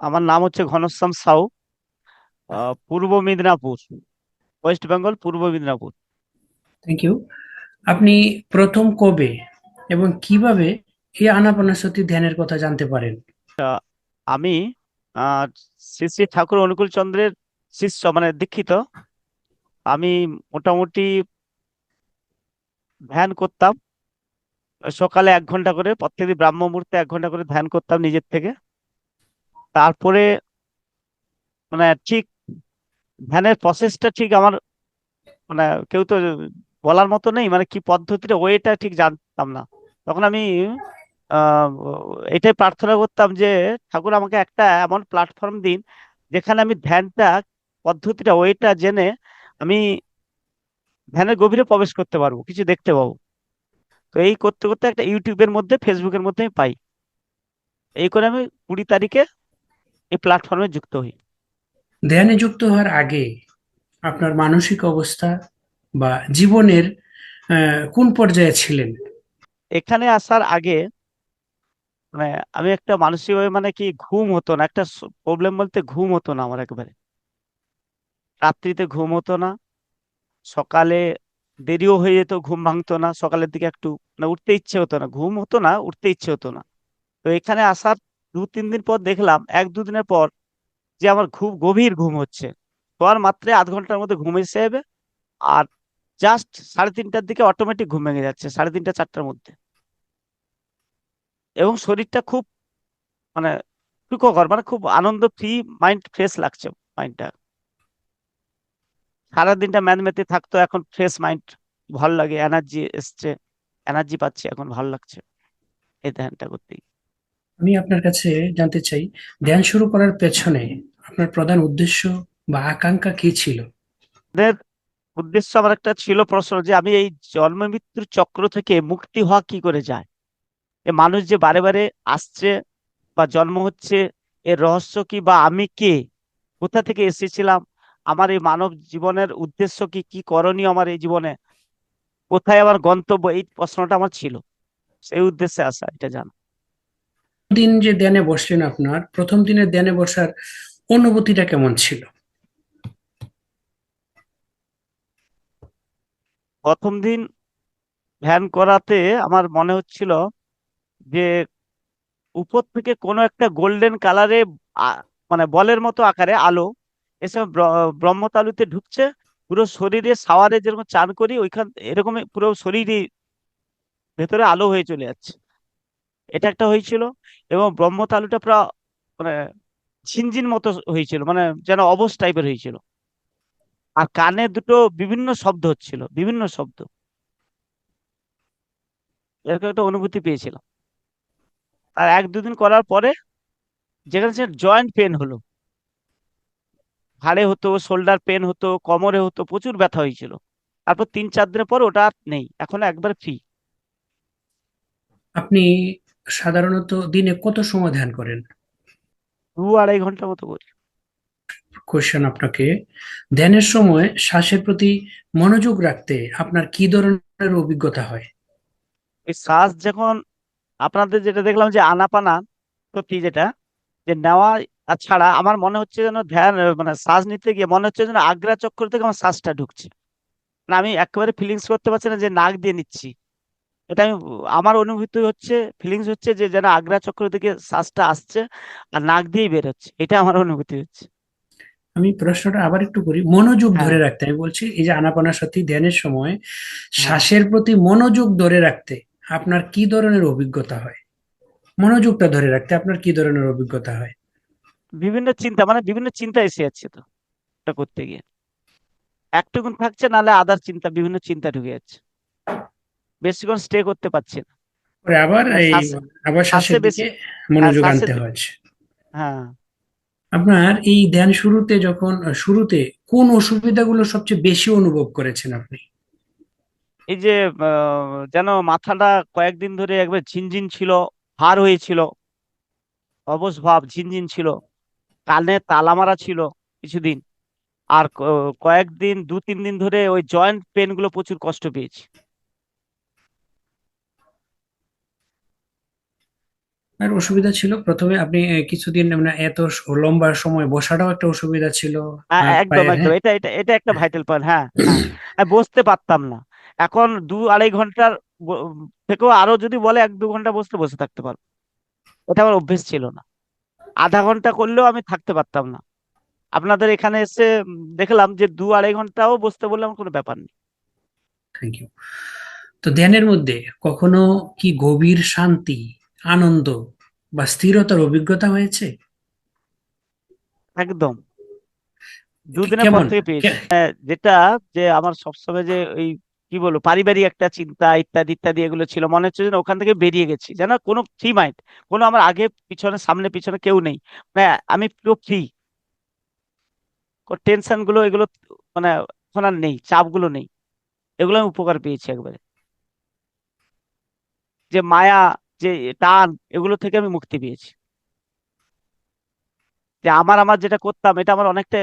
আমার নাম হচ্ছে ঘনশ্যাম সাউ। পূর্ব Medinipur, West Bengal, Purba Medinipur. Thank you. আপনি প্রথম কবে এবং কিভাবে এই আনাপানাসতি ধ্যানের কথা জানতে পারেন? আমি আহ শ্রী শ্রী ঠাকুর অনুকূল চন্দ্রের শিষ্য, মানে দীক্ষিত। আমি মোটামুটি ধ্যান করতাম সকালে 1 ঘন্টা করে, প্রত্যেকদিন ব্রাহ্ম মুহূর্তে 1 ঘন্টা করে ধ্যান করতাম নিজের থেকে। তারপরে মানে ঠিক ধ্যানের প্রসেসটা ঠিক আমার, মানে কেউ তো বলার মতো নেই, মানে কি পদ্ধতিটা ওয়েটা ঠিক জানতাম না। তখন আমি আহ এটাই প্রার্থনা করতাম যে ঠাকুর আমাকে একটা এমন প্ল্যাটফর্ম দিন যেখানে আমি ধ্যানটা পদ্ধতিটা ওয়েটা জেনে আমি ধ্যানের গভীরে প্রবেশ করতে পারবো, কিছু দেখতে পাবো। তো এই করতে করতে একটা ইউটিউবের মধ্যে, ফেসবুকের মধ্যে আমি পাই। এই করে আমি 20 তারিখে এই প্ল্যাটফর্মে যুক্ত হই। ধ্যানে যুক্ত হওয়ার আগে আপনার মানসিক অবস্থা বা জীবনের কোন পর্যায়ে ছিলেন? এখানে আসার আগে মানে আমি একটা মানসিকভাবে, মানে কি ঘুম হতো না, একটা প্রবলেম বলতে ঘুম হতো না আমার একেবারে। রাত্রিতে ঘুম হতো না, সকালে দেরিও হয়ে যেত, ঘুম ভাঙতো না, সকালের দিকে একটু মানে উঠতে ইচ্ছে হতো না, ঘুম হতো না, উঠতে ইচ্ছে হতো না। তো এখানে আসার 2-3 দিন পর দেখলাম, 1-2 দিনের পর, যে আমার খুব গভীর ঘুম হচ্ছে। শোয়ার মাত্রে আধ ঘন্টার মধ্যে ঘুম এসে যাবে। আর জাস্ট 3:30টার দিকে অটোমেটিক ঘুম ভেঙে যাচ্ছে, 3:30 4টার মধ্যে। এবং শরীরটা খুব মানে সুখকর, মানে খুব আনন্দ ফ্রি, মাইন্ড ফ্রেশ লাগছে, মাইন্ডটা। সারাদিনটা ম্যাথমেতে থাকতো, এখন ফ্রেশ মাইন্ড, ভালো লাগে, এনার্জি এসছে, এনার্জি পাচ্ছি, এখন ভালো লাগছে এই ধ্যানটা করতেই। আমি আপনার কাছে জানতে চাই, ধ্যান শুরু করার পেছনে আপনার প্রধান উদ্দেশ্য বা আকাঙ্ক্ষা কি ছিল? এদের উদ্দেশ্য আমার একটা ছিল প্রশ্ন, যে আমি এই জন্ম মৃত্যুর চক্র থেকে মুক্তি হওয়া কি করে যায়। এ মানুষ যে বারে বারে আসছে বা জন্ম হচ্ছে, এর রহস্য কি, বা আমি কে, কোথা থেকে এসেছিলাম, আমার এই মানব জীবনের উদ্দেশ্য কি, কি করণীয় আমার এই জীবনে, কোথায় আমার গন্তব্য, এই প্রশ্নটা আমার ছিল। সেই উদ্দেশ্যে আসা, এটা জানা। দিন যে ধ্যানে বসলেন, আপনার প্রথম দিনের ধ্যানে বসার অনুভূতিটা কেমন ছিল? প্রথম দিন ধ্যান করাতে আমার মনে হচ্ছিল যে উপর থেকে কোনো একটা গোল্ডেন কালারে, মানে বলের মতো আকারে আলো এসে ব্রহ্মতালুতে ঢুকছে। পুরো শরীরে শাওয়ারে যেরকম চান করি ওইখান এরকমই পুরো শরীরই ভেতরে আলো হয়ে চলে যাচ্ছে, এটা একটা হয়েছিল। এবং ব্রহ্মতালুটা পুরো মানে ঝিনঝিন মতো হয়েছিল, মানে যেন অবশ টাইপের হয়েছিল। আর কানে দুটো বিভিন্ন শব্দ হচ্ছিল, বিভিন্ন শব্দ, এরকম একটা অনুভূতি পেয়েছিলাম। আর 1-2 দিন করার পরে যেখানে সে জয়েন্ট পেন হলো, ঘাড়ে হতো, শোল্ডার পেন হতো, কোমরে হতো, প্রচুর ব্যথা হয়েছিল। তারপর 3-4 দিনের পর ওটা আর নেই, এখন একবার ফ্রি। আপনি সাধারণত দিনে কত সময় ধ্যান করেন? 2-2.5 ঘন্টা মতো করি। কোশ্চেন আপনাকে, ধ্যানের সময় শ্বাসের প্রতি মনোযোগ রাখতে আপনার কি ধরনের অভিজ্ঞতা হয়? এই শ্বাস যখন, আপনাদের যেটা দেখলাম যে আনাপানা, সত্যি যেটা, যে নেওয়া আর ছাড়া, আমার মনে হচ্ছে যেন ধ্যান মানে শ্বাস নিতে গিয়ে মনে হচ্ছে যেন আগ্রা চক্র থেকে আমার শ্বাসটা ঢুকছে। না, আমি একেবারে ফিলিংস করতে পারছি না যে নাক দিয়ে নিচ্ছি। এটা আমি, আমার অনুভূতি হচ্ছে, ফিলিংস হচ্ছে যে যেন আগ্রা চক্র থেকে শ্বাসটা আসছে আর নাক দিয়েই বের হচ্ছে, এটা আমার অনুভূতি হচ্ছে। আমি প্রশ্নটা আবার একটু করি, মনোযোগ হ্যাঁ, ধরে রাখতে আমি বলছি, এই যে আনাপানাসতি ধ্যানের সময় হ্যাঁ। শ্বাসের প্রতি মনোযোগ ধরে রাখতে আপনার কি ধরনের অভিজ্ঞতা হয়? মনোযোগটা ধরে রাখতে আপনার কি ধরনের অভিজ্ঞতা হয়? বিভিন্ন চিন্তা, মানে বিভিন্ন চিন্তা এসে যাচ্ছে তো এটা করতে গিয়ে, একটুকুন থাকছে, নাহলে আদার চিন্তা, বিভিন্ন চিন্তা ঢুকে যাচ্ছে, বেশিক্ষণ স্টে করতে পারছি না। পরে আবার মানে এই শ্বাসে, আবার শ্বাসে শ্বাসের বেশি। দিকে হ্যাঁ, মনোযোগ শ্বাসের আনতে হচ্ছে। হ্যাঁ। আপনার এই ধ্যান শুরুতে যখন শুরুতে কোন অসুবিধাগুলো সবচেয়ে বেশি অনুভব করেছেন আপনি? এই যে যেন মাথাটা কয়েকদিন ধরে একবার ঝিনঝিন ছিল, ভার হয়েছিল, অবশ ভাব, ঝিনঝিন ছিল, কানে তালা মারা ছিল কিছুদিন। আর কয়েকদিন, 2-3 দিন ধরে ওই জয়েন্ট পেন গুলো প্রচুর কষ্ট পেয়েছি। আর অসুবিধা ছিল প্রথমে আপনি কিছুদিন মানে এত লম্বা সময় বসাটাও একটা অসুবিধা ছিল হাত একদম পায়ের, একদম, হ্যাঁ। এটা এটা এটা একটা ভাইটাল পয়েন্ট। হ্যাঁ, হ্যাঁ। আমি বসতে পারতাম না। এখন 2-2.5 ঘন্টার ব- থেকেও আরো যদি বলে 1-2 ঘন্টা বসতে বসে থাকতে পারবো। এটা আমার অভ্যেস ছিল না। আধা ঘন্টা করলেও আমি থাকতে পারতাম না। আপনাদের এখানে এসে দেখলাম যে 2-2.5 ঘন্টাও বসতে বললে আমার কোনো ব্যাপার নেই। Thank you. তো ধ্যানের মধ্যে কখনো কি গভীর শান্তি, আনন্দ বা স্থিরতার অভিজ্ঞতা হয়েছে? একদম, দুদিনের পর কেমন? থেকে পেয়েছি। কে- যেটা, যে আমার সবসময় যে ওই কি বলবো পারিবারিক একটা চিন্তা ইত্যাদি ইত্যাদি এগুলো ছিল, মনে হচ্ছে যেন ওখান থেকে বেরিয়ে গেছি, যেন কোনো ফ্রি মাইন্ড, কোনো আমার আগে পিছনে সামনে পিছনে কেউ নেই। মানে আমি পুরো ফ্রি। টেনশন গুলো এগুলো মানে এখন আর নেই, চাপ গুলো নেই। এগুলো আমি উপকার পেয়েছি একবারে। যে মায়া, যে টান, এগুলো থেকে আমি মুক্তি পেয়েছি। যে আমার আমার যেটা করতাম এটা আমার অনেকটা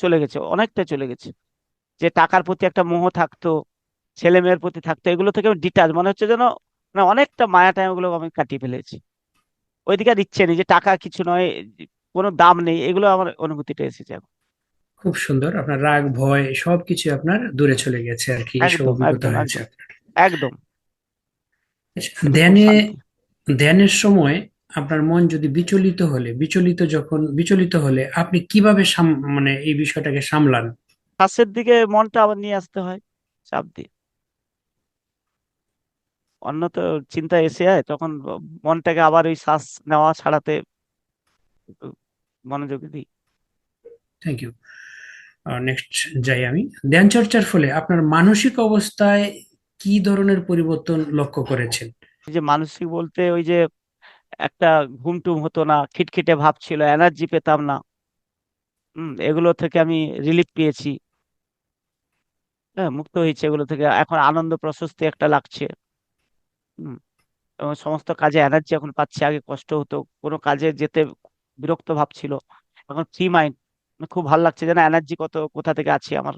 চলে গেছে, অনেকটা চলে গেছে। যে টাকার প্রতি একটা মোহ থাকতো, ছেলে মেয়ের প্রতি থাকতো, এগুলো থেকে আমি ডিটাচ, মনে হচ্ছে যেন মানে অনেকটা মায়া টায়া ওগুলো আমি কাটিয়ে ফেলেছি। ওইদিকে আর ইচ্ছে নেই যে টাকা কিছু নয়, কোনো দাম নেই, এগুলো আমার অনুভূতিটা এসেছে এখন। খুব সুন্দর, আপনার রাগ ভয় সবকিছু আপনার দূরে চলে গেছে আর কি, এইসব একদম অভিজ্ঞতা একদম হয়েছে একদম আপনার। একদম। আচ্ছা, শুধু খুব ধ্যানে শান্তি। ধ্যানের সময় আপনার মন যদি বিচলিত হলে আপনি কিভাবে মানে এই বিষয়টাকে সামলান? শ্বাসের দিকে মনটা আবার নিয়ে আসতে হয়, চাপ দিয়ে। অন্য তো চিন্তা এসে যায় তখন, মনটাকে আবার ওই শ্বাস নেওয়া ছাড়াতে একটু মনোযোগ দিই। Thank you. নেক্সট যাই আমি। ধ্যান চর্চার ফলে আপনার মানসিক অবস্থায় কি ধরনের পরিবর্তন লক্ষ্য করেছেন? এই যে মানসিক বলতে ওই যে একটা ঘুম টুম হতো না, খিটখিটে ভাব ছিল, এনার্জি পেতাম না। এগুলো থেকে আমি রিলিফ পেয়েছি। হ্যাঁ, মুক্ত হয়েছে এগুলো থেকে, এখন আনন্দ প্রশস্তি একটা লাগছে। হম এবং সমস্ত কাজে এনার্জি এখন পাচ্ছি। আগে কষ্ট হতো, কোনো কাজে যেতে বিরক্ত ভাব ছিল, এখন ফ্রি মাইন্ড, খুব ভালো লাগছে, যেন এনার্জি কত কোথা থেকে আছে আমার।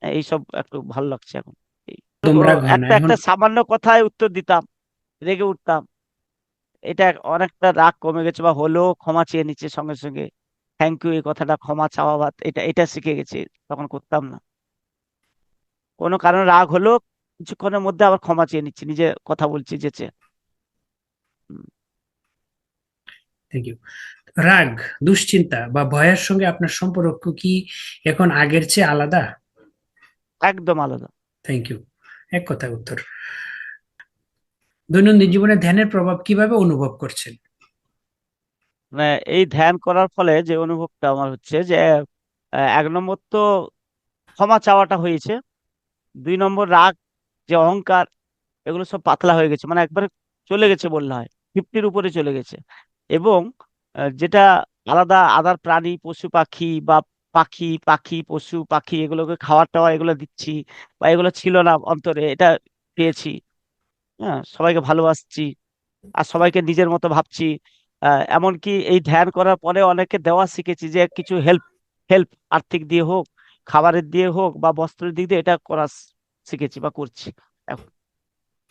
এইসব একটু ভালো লাগছে এখন। তো একদম রাগ হয় না একটা এখন? একটা সামান্য কথায় উত্তর দিতাম, রেগে উঠতাম। এটা অনেকটা রাগ কমে গেছে, বা হলেও ক্ষমা চেয়ে নিচ্ছে সঙ্গে সঙ্গে। থ্যাংক ইউ, এই কথাটা ক্ষমা চাওয়া বাদ, এটা এটা শিখে গেছি, তখন করতাম না। কোনো কারণে রাগ হলো, কিছুক্ষণের মধ্যে আবার ক্ষমা চেয়ে নিচ্ছি, নিজে কথা বলছি যেচে। হুম, থ্যাংক ইউ। রাগ, দুশ্চিন্তা বা ভয়ের সঙ্গে আপনার সম্পর্ক কি এখন আগের চেয়ে আলাদা? একদম আলাদা। Thank you. এক কথায় উত্তর। দৈনন্দিন জীবনে ধ্যানের প্রভাব কিভাবে অনুভব করছেন? মানে এই ধ্যান করার ফলে যে অনুভবটা আমার হচ্ছে যে 1 নম্বর তো ক্ষমা চাওয়াটা হয়েছে। 2 নম্বর রাগ, যে অহংকার, এগুলো সব পাতলা হয়ে গেছে, মানে একবারে চলে গেছে বললে হয়, 50-র উপরে চলে গেছে। এবং যেটা আলাদা আদার প্রাণী পশু পাখি বা পাখি পাখি পশু পাখি এগুলোকে খাবার টাওয়ার এগুলো দিচ্ছি, বা এগুলো ছিল না অন্তরে, এটা পেয়েছি। হ্যাঁ, সবাইকে ভালোবাসছি, আর সবাইকে নিজের মতো ভাবছি। এমনকি এই ধ্যান করার পরে অনেকে দেওয়া শিখেছি, যে কিছু হেল্প হেল্প আর্থিক দিয়ে হোক, খাবারের দিয়ে হোক, বা বস্ত্রের দিক দিয়ে এটা করা শিখেছি বা করছি এখন।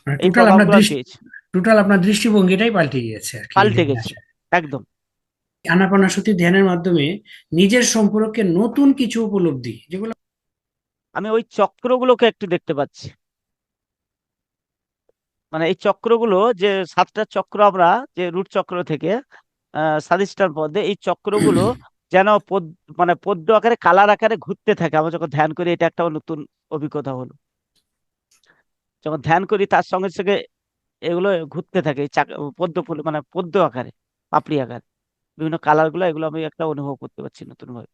মানে এই প্রভাবগুলো আমি পেয়েছি। টোটাল আপনার দৃষ্টিভঙ্গিটাই পাল্টে গিয়েছে আর কি এই পাল্টে ধ্যানে গেছে, আসার। একদম। আনাপানাসতি ধ্যানের মাধ্যমে নিজের সম্পর্কে নতুন কিছু উপলব্ধি যেগুলো। আমি ওই চক্রগুলোকে একটু দেখতে পাচ্ছি। মানে এই চক্রগুলো, যে 7টা চক্র আমরা, যে রুট চক্র থেকে স্বাধিষ্ঠান পদে, এই চক্রগুলো যেন মানে পদ্ম আকারে কালার আকারে ঘুরতে থাকে। আমরা যখন ধ্যান করি, এটা একটা নতুন অভিজ্ঞতা হলো। যখন ধ্যান করি তার সঙ্গে সঙ্গে এগুলো ঘুরতে থাকে, এই পদ্ম ফুল, মানে পদ্ম আকারে, পাপড়ি আকারে, বিভিন্ন কালার গুলো, এগুলো আমি একটা অনুভব করতে পারছি নতুন ভাবে।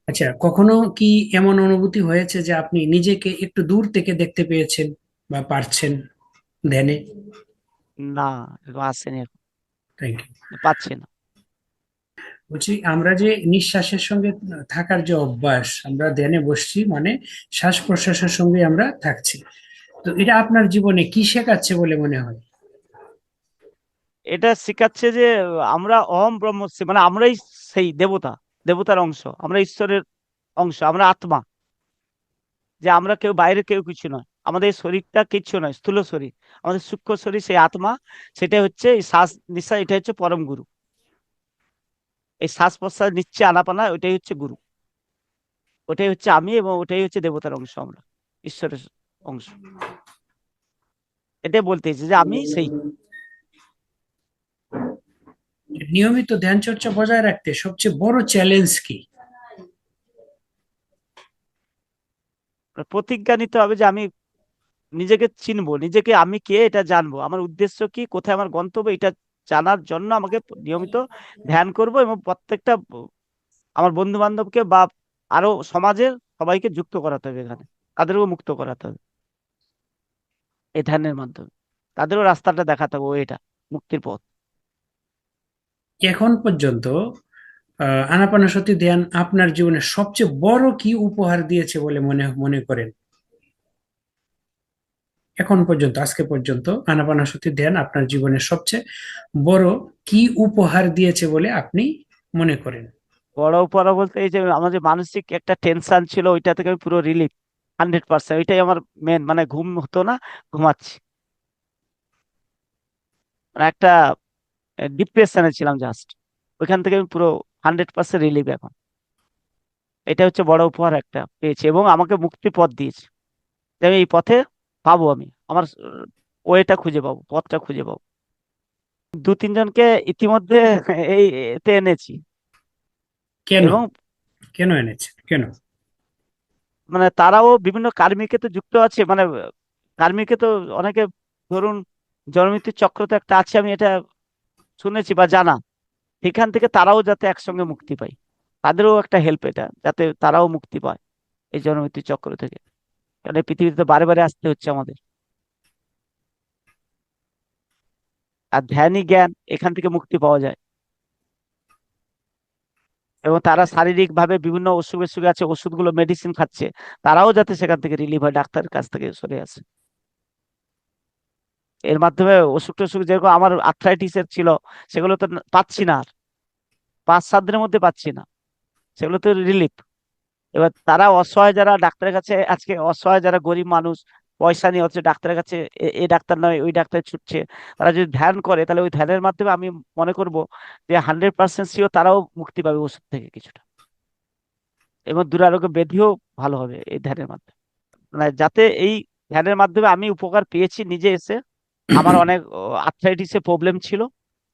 আচ্ছা, কখনো কি এমন অনুভূতি হয়েছে যে আপনি নিজেকে একটু দূর থেকে দেখতে পেয়েছেন বা পারছেন ধ্যানে? না, এরকম আসেনি এখন, থ্যাংক ইউ। পাচ্ছি না। বলছি, আমরা যে নিঃশ্বাসের সঙ্গে থাকার যে অভ্যাস, আমরা ধ্যানে বসছি মানে শ্বাস প্রশ্বাসের সঙ্গে আমরা থাকছি, তো এটা আপনার জীবনে কি শেখাচ্ছে বলে মনে হয়? এটা শেখাচ্ছে যে আমরা অহম ব্রহ্মস্মি, মানে আমরাই সেই দেবতা, দেবতার অংশ, আমরা ঈশ্বরের অংশ, আমরা আত্মা। যে আমরা কেউ বাইরে, কেউ কিছু নয়। আমাদের এই শরীরটা কিচ্ছু নয়, স্থূল শরীর। আমাদের সূক্ষ্ম শরীর, সেই আত্মা, সেটা হচ্ছে এই শ্বাস নিঃশ্বাস, এটা হচ্ছে পরম গুরু। এই শ্বাস প্রশ্বাস নিচ্ছে আনাপানা, ওইটাই হচ্ছে গুরু, ওটাই হচ্ছে আমি, এবং ওটাই হচ্ছে দেবতার অংশ, আমরা ঈশ্বরের অংশ। এটাই বলতে চাইছি যে আমি সেই। নিয়মিত ধ্যান চর্চা বজায় রাখতে সবচেয়ে বড় চ্যালেঞ্জ কি? প্রতিজ্ঞা নিতে হবে যে আমি নিজেকে চিনবো, নিজেকে আমি কে এটা জানবো, আমার উদ্দেশ্য কি, কোথায় আমার গন্তব্য, এটা জানার জন্য আমাকে নিয়মিত ধ্যান করব, এবং প্রত্যেকটা আমার বন্ধু বান্ধবকে বা আরো সমাজের সবাইকে যুক্ত করাতে হবে এখানে, তাদেরও মুক্ত করাতে হবে এই ধ্যানের মাধ্যমে, তাদেরও রাস্তাটা দেখাতে হবে, ও এটা মুক্তির পথ। এখন পর্যন্ত আনাপানাসতি ধ্যান আপনার জীবনে সবচেয়ে বড় কি উপহার দিয়েছে বলে মনে মনে করেন? এখন পর্যন্ত, আজকে পর্যন্ত আনাপানাসতি ধ্যান আপনার জীবনে সবচেয়ে বড় কি উপহার দিয়েছে বলে আপনি মনে করেন? বড় উপহার বলতে এই যে আমার যে মানসিক একটা টেনশন ছিল, ওইটা থেকে আমি পুরো রিলিফ, 100%, ওইটাই আমার মেন, মানে ঘুম হতো না, ঘুমাচ্ছি, মানে একটা ডিপ্রেশনে ছিলাম জাস্ট, ওইখান থেকে আমি পুরো 100% রিলিফ এখন। এটা হচ্ছে বড় উপহার একটা পেয়েছি, এবং আমাকে মুক্তি পথ দিয়েছে, যে আমি এই পথে পাবো, আমি আমার ওয়েটা খুঁজে পাবো, পথটা খুঁজে পাবো। দু তিনজনকে ইতিমধ্যে এই এতে এনেছি। কেন? এবং কেন এনেছে, কেন? মানে তারাও বিভিন্ন কার্মিকে তো যুক্ত আছে, মানে কার্মিকে তো অনেকে, ধরুন জন্মমৃত্যুর চক্র তো একটা আছে, আমি এটা শুনেছি বা জানা, সেখান থেকে তারাও যাতে একসঙ্গে মুক্তি পায়, তাদেরও একটা হেল্প এটা, যাতে তারাও মুক্তি পায় এই জন্মমৃত্যুর চক্র থেকে। কারণ এই পৃথিবীতে তো বারে বারে আসতে হচ্ছে আমাদের, আর ধ্যানই জ্ঞান, এখান থেকে মুক্তি পাওয়া যায়। এবং তারা শারীরিক ভাবে বিভিন্ন অসুখ বিসুখ আছে, ওষুধগুলো মেডিসিন খাচ্ছে, তারাও যাতে সেখান থেকে রিলিভ হয়, ডাক্তারের কাছ থেকে সরে আসে। এর মাধ্যমে অসুখ টসুখ, যেরকম আমার আর্থ্রাইটিস এর ছিল, সেগুলো তো পাচ্ছি না আর, 5-7 দিনের মধ্যে পাচ্ছি না, সেগুলো তো রিলিফ। এবার তারা অসহায়, যারা ডাক্তারের কাছে আজকে অসহায়, যারা গরিব মানুষ, পয়সা নিয়ে হচ্ছে ডাক্তারের কাছে, এই ডাক্তার নয় ওই ডাক্তার ছুটছে, তারা যদি ধ্যান করে, তাহলে ওই ধ্যানের মাধ্যমে আমি মনে করব যে 100% শিওর তারাও মুক্তি পাবে ওষুধ থেকে কিছুটা, এবং দুরারোগ্য ব্যাধিও ভালো হবে এই ধ্যানের মাধ্যমে। মানে যাতে এই ধ্যানের মাধ্যমে আমি উপকার পেয়েছি নিজে এসে, আমার অনেক আর্থ্রাইটিসের প্রবলেম ছিল,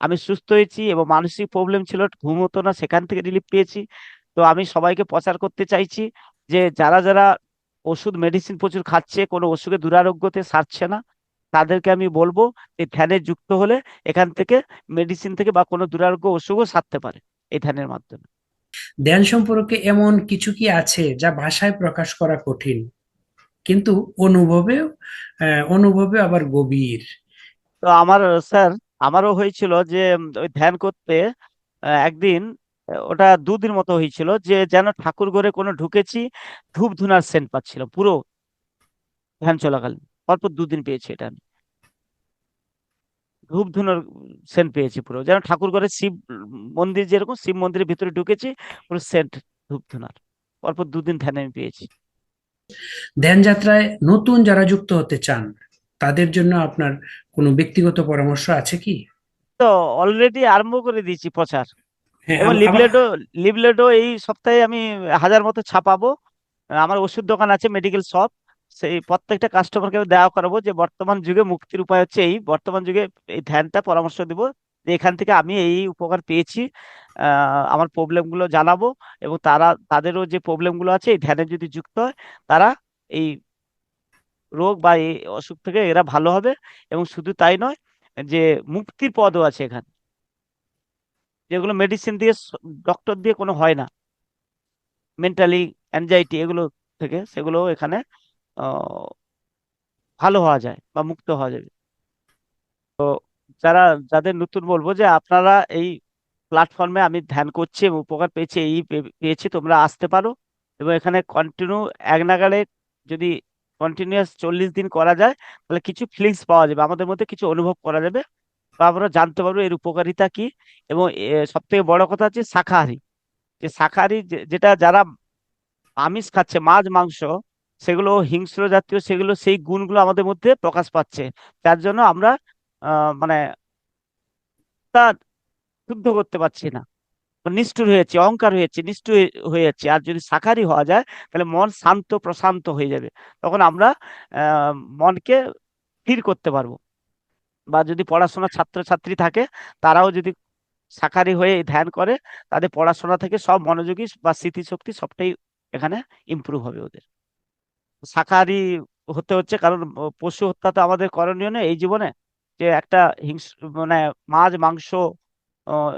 আমি সুস্থ হয়েছি, এবং মানসিক প্রবলেম ছিল, ঘুম হতো না, সেখান থেকে রিলিফ পেয়েছি। তো আমি সবাইকে প্রচার করতে চাইছি যে যারা যারা ওষুধ মেডিসিন প্রচুর খাচ্ছে, কোনো ওষুধে দুরারোগ্যতে সারছে না, তাদেরকে আমি বলবো এই ধ্যানে যুক্ত হলে এখান থেকে, মেডিসিন থেকে বা কোনো দুরারোগ্য অসুখও সারতে পারে এই ধ্যানের মাধ্যমে। ধ্যান সম্পর্কে এমন কিছু কি আছে যা ভাষায় প্রকাশ করা কঠিন, কিন্তু অনুভবে অনুভবে আবার গভীর? তো আমার, স্যার, আমারও হয়েছিল যে ওই ধ্যান করতে একদিন, ওটা 2 দিন মতো হয়েছিল, যে যেন ঠাকুর ঘরে কোনো ঢুকেছি, ধূপ ধুনার সেন্ট পাচ্ছিল পুরো ধ্যান চলাকালীন, পরপর 2 দিন পেয়েছি এটা আমি, ধূপ ধুনার সেন্ট পেয়েছি পুরো, যেন ঠাকুর ঘরে শিব মন্দির, যেরকম শিব মন্দিরের ভিতরে ঢুকেছি, পুরো সেন্ট ধূপ ধুনার, পরপর 2 দিন ধ্যানে আমি পেয়েছি। ধ্যান যাত্রায় নতুন যারা যুক্ত হতে চান তাদের জন্য আপনার কোনো ব্যক্তিগত পরামর্শ আছে কি? তো অলরেডি আরম্ভ করে দিয়েছি প্রচার, হ্যাঁ, এবং আবার। লিভলেটও এই সপ্তাহে আমি 1000 মতো ছাপাবো। আমার ওষুধ দোকান আছে, মেডিকেল শপ, সেই প্রত্যেকটা কাস্টমারকে দেওয়া করাবো যে বর্তমান যুগে মুক্তির উপায় হচ্ছে এই, বর্তমান যুগে এই ধ্যানটা পরামর্শ দিব, যে এখান থেকে আমি এই উপকার পেয়েছি, আমার প্রবলেম গুলো জানাবো, এবং তাদেরও যে প্রবলেম গুলো আছে, এই ধ্যানে যদি যুক্ত হয়, তারা এই রোগ বা এই অসুখ থেকে এরা ভালো হবে। এবং শুধু তাই নয়, যে মুক্তির পদও আছে এখানে, যেগুলো মেডিসিন দিয়ে, ডক্টর দিয়ে কোনো হয় না, মেন্টালি অ্যাংজাইটি এগুলো থেকে, সেগুলো এখানে আহ, ভালো হওয়া যায় বা মুক্ত হওয়া যাবে। যারা, যাদের নতুন বলবো যে আপনারা এই প্ল্যাটফর্মে, আমি ধ্যান করছি এবং উপকার পেয়েছি, পেয়েছি, তোমরা আসতে পারো, এবং এখানে কন্টিনিউ এক নাগাড়ে যদি কন্টিনিউয়াস 40 দিন করা যায়, তাহলে কিছু ফিলিংস পাওয়া যাবে, আমাদের মধ্যে কিছু অনুভব করা যাবে, বা আমরা জানতে পারবো এর উপকারিতা কি। এবং সব থেকে বড় কথা হচ্ছে শাকাহারী, যে শাকাহারী যেটা যারা আমিষ খাচ্ছে, মাছ মাংস, সেগুলো হিংস্র জাতীয়, সেগুলো সেই গুণগুলো আমাদের মধ্যে প্রকাশ পাচ্ছে, যার জন্য আমরা মানে তা শুদ্ধ করতে পারছি না, নিষ্ঠুর হয়েছে, অহংকার হয়েছে, নিষ্ঠুর হয়ে যাচ্ছে। আর যদি শাকাহারী হওয়া যায় তাহলে মন শান্ত প্রশান্ত হয়ে যাবে, তখন আমরা মনকে স্থির করতে পারবো। বা যদি পড়াশোনা ছাত্রছাত্রী থাকে, তারাও যদি শাকাহারী হয়ে ধ্যান করে, তাদের পড়াশোনা থেকে সব মনোযোগী বা স্মৃতিশক্তি সবটাই এখানে ইমপ্রুভ হবে ওদের। শাকাহারী হতে হচ্ছে কারণ পশু হত্যা তো আমাদের করণীয় নেই এই জীবনে, যে একটা মানে মাছ মাংস আহ,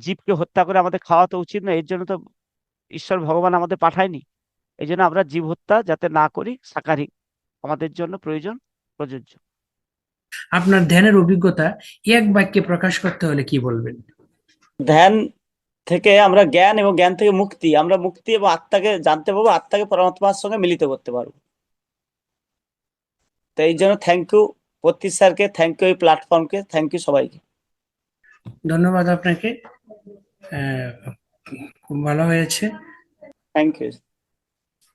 জীবকে হত্যা করে আমাদের খাওয়া তো উচিত নয়, এর জন্য তো ঈশ্বর ভগবান আমাদের পাঠায়নি। এই জন্য আমরা জীব হত্যা যাতে না করি, শাকাহারী আমাদের জন্য প্রয়োজন, প্রযোজ্য। আপনার ধ্যানের অভিজ্ঞতা এক বাক্যে প্রকাশ করতে হলে কি বলবেন? ধ্যান থেকে আমরা জ্ঞান, এবং জ্ঞান থেকে মুক্তি, আমরা মুক্তি এবং আত্মাকে জানতে পারবো, আত্মাকে পরমাত্মার সঙ্গে মিলিত করতে পারবো। তো এই জন্য থ্যাংক ইউ পত্তি স্যারকে, থ্যাংক ইউ এই প্ল্যাটফর্মকে, থ্যাংক ইউ সবাইকে। ধন্যবাদ আপনাকে। খুব ভালো হয়েছে। Thank you.